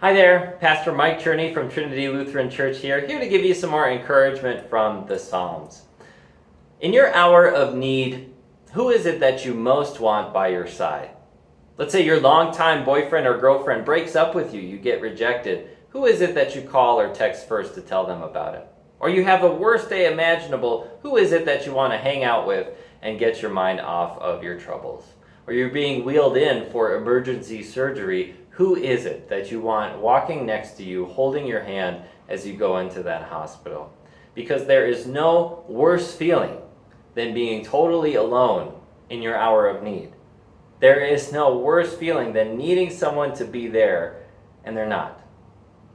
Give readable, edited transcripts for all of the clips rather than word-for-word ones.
Hi there, Pastor Mike Trinity from Trinity Lutheran Church here to give you some more encouragement from the Psalms. In your hour of need, who is it that you most want by your side? Let's say your longtime boyfriend or girlfriend breaks up with you, you get rejected. Who is it that you call or text first to tell them about it? Or you have the worst day imaginable, who is it that you want to hang out with and get your mind off of your troubles? Or you're being wheeled in for emergency surgery, who is it that you want walking next to you, holding your hand as you go into that hospital? Because there is no worse feeling than being totally alone in your hour of need. There is no worse feeling than needing someone to be there and they're not.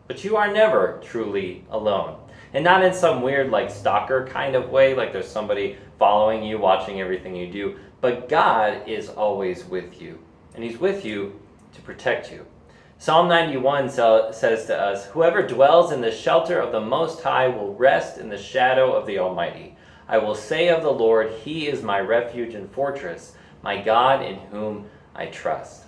But you are never truly alone. And not in some weird like stalker kind of way, like there's somebody following you, watching everything you do. But God is always with you. And He's with you to protect you. Psalm 91 says to us, "Whoever dwells in the shelter of the Most High will rest in the shadow of the Almighty. I will say of the Lord, He is my refuge and fortress, my God in whom I trust."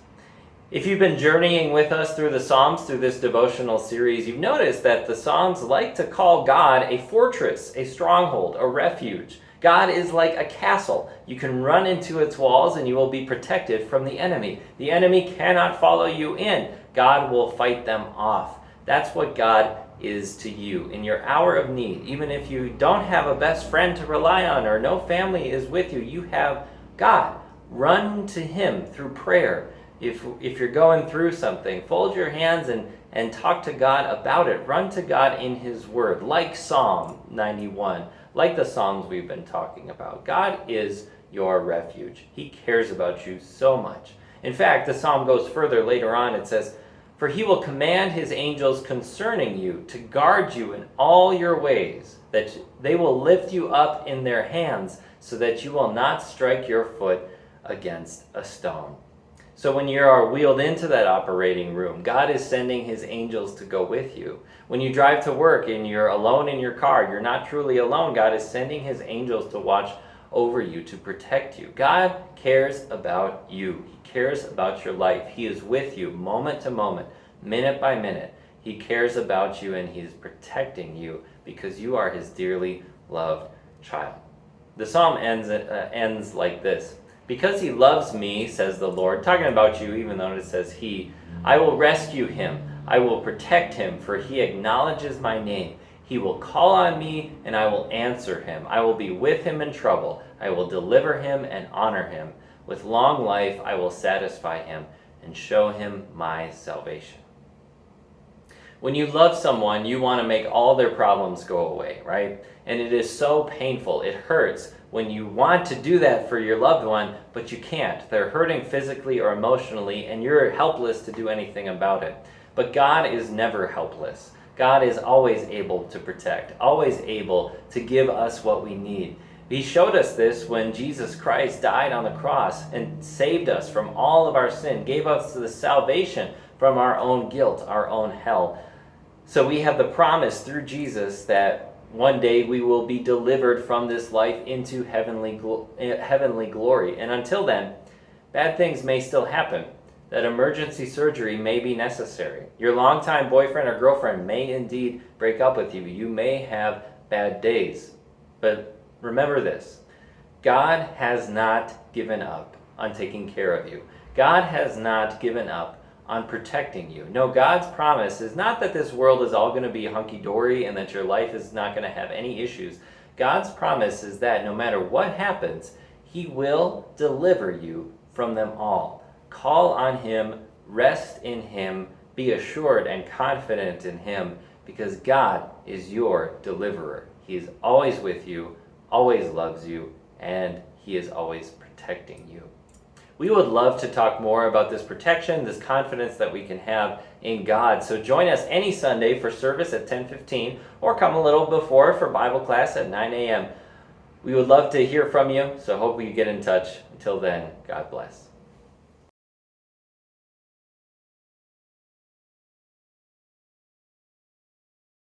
If you've been journeying with us through the Psalms, through this devotional series, you've noticed that the Psalms like to call God a fortress, a stronghold, a refuge. God is like a castle. You can run into its walls and you will be protected from the enemy. The enemy cannot follow you in. God will fight them off. That's what God is to you in your hour of need. Even if you don't have a best friend to rely on or no family is with you, you have God. Run to Him through prayer. If you're going through something, fold your hands and talk to God about it. Run to God in His Word, like Psalm 91, like the Psalms we've been talking about. God is your refuge. He cares about you so much. In fact, the Psalm goes further later on. It says, "For He will command His angels concerning you to guard you in all your ways, that they will lift you up in their hands so that you will not strike your foot against a stone." So when you are wheeled into that operating room, God is sending His angels to go with you. When you drive to work and you're alone in your car, you're not truly alone. God is sending His angels to watch over you, to protect you. God cares about you. He cares about your life. He is with you moment to moment, minute by minute. He cares about you and He is protecting you because you are His dearly loved child. The psalm ends like this. "Because He loves me, says the Lord," talking about you even though it says He, "I will rescue him. I will protect him, for he acknowledges my name. He will call on me, and I will answer him. I will be with him in trouble. I will deliver him and honor him. With long life I will satisfy him and show him my salvation." When you love someone, you want to make all their problems go away, right? And it is so painful. It hurts when you want to do that for your loved one, but you can't. They're hurting physically or emotionally, and you're helpless to do anything about it. But God is never helpless. God is always able to protect, always able to give us what we need. He showed us this when Jesus Christ died on the cross and saved us from all of our sin, gave us the salvation from our own guilt, our own hell. So we have the promise through Jesus that one day we will be delivered from this life into heavenly glory. And until then, bad things may still happen. That emergency surgery may be necessary. Your longtime boyfriend or girlfriend may indeed break up with you. You may have bad days. But remember this, God has not given up on taking care of you. God has not given up on protecting you. No, God's promise is not that this world is all going to be hunky-dory and that your life is not going to have any issues. God's promise is that no matter what happens, He will deliver you from them all. Call on Him, rest in Him, be assured and confident in Him, because God is your deliverer. He is always with you, always loves you, and He is always protecting you. We would love to talk more about this protection, this confidence that we can have in God. So join us any Sunday for service at 10:15, or come a little before for Bible class at 9 a.m. We would love to hear from you, so hope you get in touch. Until then, God bless.